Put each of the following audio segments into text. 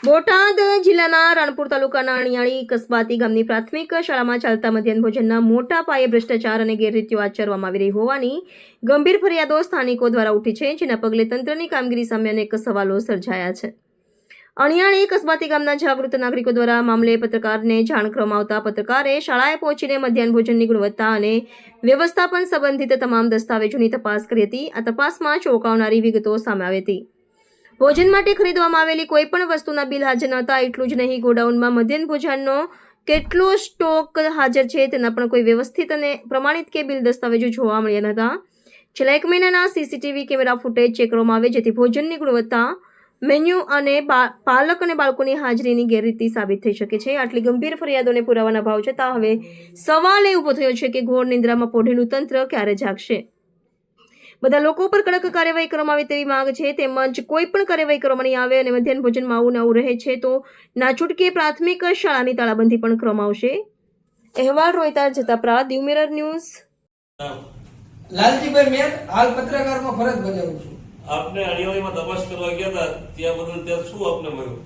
બોટાદ જિલ્લાના રાણપુર તાલુકાના અણિયાળી કસ્બાતી ગામની પ્રાથમિક શાળામાં ચાલતા મધ્યાહન ભોજનના મોટા પાયે ભ્રષ્ટાચાર અને ગેરરીતિઓ આચરવામાં આવી રહી હોવાની ગંભીર ફરિયાદો સ્થાનિકો દ્વારા ઉઠી છે, જેના પગલે તંત્રની કામગીરી સામે અનેક સવાલો સર્જાયા છે. અણિયાળી કસ્બાતી ગામના જાગૃત નાગરિકો દ્વારા મામલે પત્રકારને જાણ કરવામાં આવતા પત્રકારે શાળાએ પહોંચીને મધ્યાહન ભોજનની ગુણવત્તા અને વ્યવસ્થાપન સંબંધિત તમામ દસ્તાવેજોની તપાસ કરી હતી. આ તપાસમાં ચોંકાવનારી વિગતો સામે આવી હતી. ભોજન માટે ખરીદવામાં આવેલી કોઈ પણ વસ્તુના બિલ હાજર ન હતા. એટલું જ નહીં, ગોડાઉનમાં મધ્યાહન ભોજનનો કેટલો સ્ટોક હાજર છે તેના પણ કોઈ વ્યવસ્થિત અને પ્રમાણિત કે બિલ દસ્તાવેજો જોવા મળ્યા ન હતા. છેલ્લા 1 મહિનાના સીસીટીવી કેમેરા ફૂટેજ ચેક કરવામાં આવે, જેથી ભોજનની ગુણવત્તા, મેન્યુ અને પાલક અને બાળકોની હાજરીની ગેરરીતિ સાબિત થઈ શકે છે. આટલી ગંભીર ફરિયાદોને પુરાવાના ભાવ છતાં હવે સવાલ એ ઊભો થયો છે કે ઘોર નિંદ્રામાં પોઢેલું તંત્ર ક્યારે જાગશે. બધા લોકો પર કડક કાર્યવાહી કરવામાં આવે તેવી માંગ છે, તેમજ કોઈ પણ કાર્યવાહી કરવામાં નહીં આવે અને મધ્યાહન ભોજનમાં આવું નવું રહે છે તો ના છૂટકે પ્રાથમિક શાળાની તાળાબંધી પણ કરવામાં આવશે. અહેવાલ રોહિતા જતાપરા, દીવ મિરર ન્યૂઝ. લાલજીભાઈ મેર, હાલ પત્રકારમાં ફરજ બજાવું છું. આપને અણિયાળીમાં તપાસ કરવા ગયા હતા, ત્યાં બદલ ત્યાં શું આપને મળ્યું?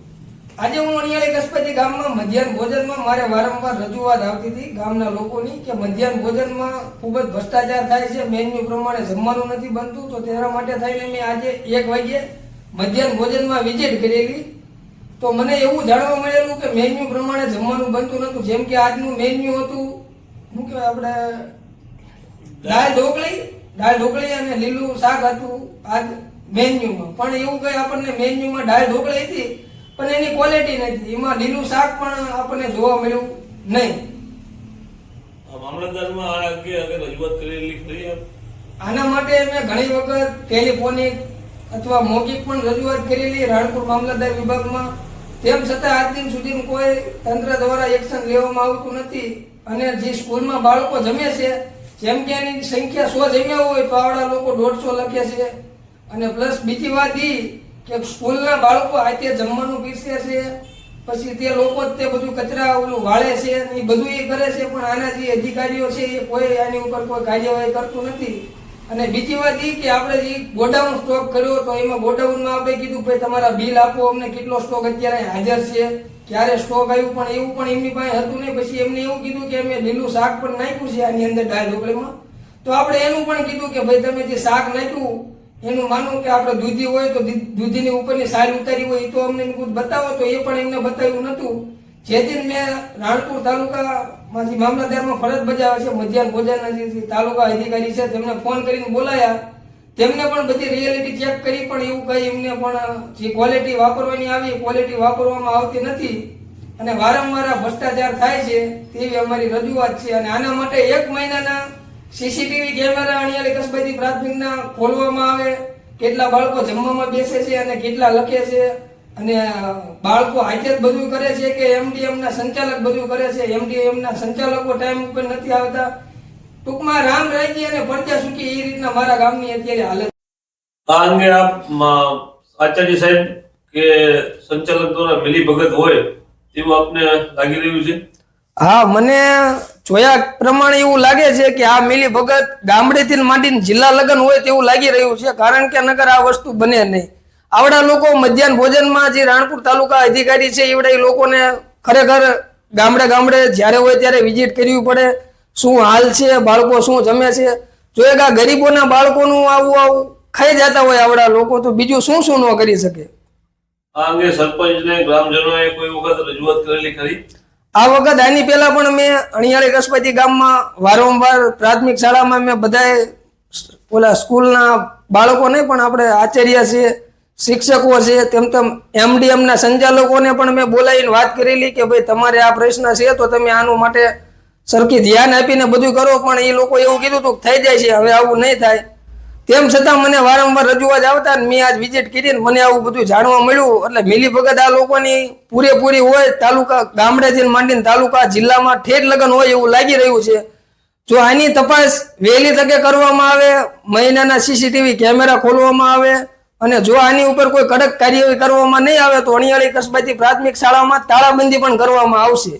આજે હું અણિયાળી કસ્બાતી ગામમાં મધ્યાહન ભોજનમાં મારે વારંવાર રજૂઆત આવતી હતી ગામના લોકોની કે મધ્યાહન ભોજનમાં ખૂબ જ ભ્રષ્ટાચાર થાય છે, મેન્યુ પ્રમાણે જમવાનું નથી બનતું. તો તેના માટે થઈને મેં આજે 1 વાગ્યે મધ્યાહન ભોજનમાં વિઝિટ કરેલી. તો મને એવું જાણવા મળેલું કે મેન્યુ પ્રમાણે જમવાનું બનતું નહોતું. જેમ કે આજનું મેન્યુ હતું, શું કહેવાય, આપણે દાળ ઢોકળી અને લીલું શાક હતું આજ મેન્યુમાં. પણ એવું કઈ આપણને મેન્યુમાં દાળ ઢોકળી હતી પણ એની ક્વોલિટી નથી, એમાં લીલું શાક પણ આપણને જોવા મળ્યું નહીં. મામલતદારમાં આ અંગે રજૂઆત કરેલી ખરી? આના માટે મેં ઘણી વખત ટેલિફોનિક અથવા મૌખિક પણ રજૂઆત કરેલી રાણપુર મામલતદાર વિભાગમાં. તેમ છતાં આજ દિન સુધી કોઈ તંત્ર દ્વારા એક્શન લેવામાં આવતું નથી. અને જે સ્કૂલમાં બાળકો જમે છે, જેમ કે એની સંખ્યા 100 જમ્યા હોય તો આવડા લોકો 150 લખે છે. અને પ્લસ બીજી વાત એ કે સ્કૂલના બાળકો હાથે જમવાનું પીરસે છે, પછી તે લોકો જ તે બધું કચરા ઓલું વાળે છે, એ બધું એ કરે છે. પણ આના જે અધિકારીઓ છે એ કોઈ આની ઉપર કોઈ કાર્યવાહી કરતું નથી. અને બીજી વાત એ કે આપણે જે ગોડાઉન સ્ટોક કર્યો તો એમાં ગોડાઉનમાં આપણે કીધું ભાઈ તમારા બિલ આપો, અમને કેટલો સ્ટોક અત્યારે હાજર છે, ક્યારે સ્ટોક આવ્યું, પણ એવું પણ એમની પાસે હતું નહીં. પછી એમને એવું કીધું કે અમે લીલું શાક પણ નાખ્યું છે આની અંદર દાળ ઢોકળીમાં. તો આપણે એનું પણ કીધું કે ભાઈ તમે જે શાક નાખ્યું એનું માનું કે આપણે દૂધી હોય તો દૂધીની ઉપરની સાલ ઉતારી હોય એ તો અમને બતાવો. તો એ પણ એમને બતાવ્યું નહોતું. જેથી મેં રાણપુર તાલુકામાંથી મામલતદારમાં ફરજ બજાવે છે મધ્યાહન ભોજનના જે તાલુકા અધિકારી છે તેમને ફોન કરીને બોલાયા. તેમને પણ બધી રિયાલિટી ચેક કરી, પણ એવું કઈ એમને પણ જે ક્વોલિટી વાપરવાની આવી એ ક્વોલિટી વાપરવામાં આવતી નથી. અને વારંવાર ભ્રષ્ટાચાર થાય છે તેવી અમારી રજૂઆત છે. અને આના માટે 1 મહિનાના સીસીટીવી કેમેરા અણિયાળી કસ્બાતી પ્રાથમિકના ખોલવામાં આવે, કેટલા બાળકો જમવામાં બેસે છે અને કેટલા લખે છે, અને બાળકો હાથે જ બધું કરે છે કે એમડીએમના સંચાલક બધું કરે છે. એમડીએમના સંચાલકો ટાઈમ ઉપર નથી આવતા. ટૂંકમાં રામ રાજ્ય અને પ્રજા સુખી એ રીતના મારા ગામની અત્યારે હાલત. આ અંગે આપ આચાર્ય સાહેબ કે સંચાલક દ્વારા મિલીભગત હોય તેવું આપને લાગી રહ્યું છે? હા, મને જોયા પ્રમાણે એવું લાગે છે કે આ મિલી ભગત ગામડેથી માંડીને જિલ્લા લગન હોય તેવું લાગી રહ્યું છે. કારણ કે નગર આ વસ્તુ બને નહીં. આવડા લોકો મધ્યાહન ભોજનમાં જે રાણપુર તાલુકા અધિકારી છે એવડા એ લોકોને ખરેખર ગામડે જ્યારે હોય ત્યારે વિઝિટ કરવી પડે. શું હાલ છે, બાળકો શું જમે છે. જો એક આ ગરીબોના બાળકોનું આવું ખાઈ જતા હોય આવડા લોકો, તો બીજું શું ન કરી શકે. આ અંગે સરપંચને ગ્રામજનોએ કોઈ વખત રજૂઆત કરેલી ખરી? આ વખત આની પહેલા પણ મેં અણિયાળી કસ્બાતી ગામમાં વારંવાર પ્રાથમિક શાળામાં મેં બધાએ ઓલા સ્કૂલના બાળકો નહીં પણ આપણે આચાર્ય છે, શિક્ષકો છે, તેમ એમડીએમના સંચાલકોને પણ મેં બોલાવીને વાત કરેલી કે ભાઈ તમારે આ પ્રશ્ન છે તો તમે આનું માટે સરખી ધ્યાન આપીને બધું કરો. પણ એ લોકો એવું કીધું હતું થઈ જાય છે, હવે આવું નહીં થાય. તેમ છતાં મને વારંવાર રજૂઆત આવતા મેં આજ વિઝિટ કરીને મને આવું બધું જાણવા મળ્યું. એટલે મિલીભગત આ લોકોની પૂરેપૂરી હોય, તાલુકા ગામડેથી માંડીને તાલુકા જિલ્લામાં ઠેઠ લગન હોય એવું લાગી રહ્યું છે. જો આની તપાસ વહેલી તકે કરવામાં આવે, મહિનાના સીસીટીવી કેમેરા ખોલવામાં આવે, અને જો આની ઉપર કોઈ કડક કાર્યવાહી કરવામાં નહીં આવે તો અણિયાળી કસ્બાતી પ્રાથમિક શાળામાં તાળાબંધી પણ કરવામાં આવશે.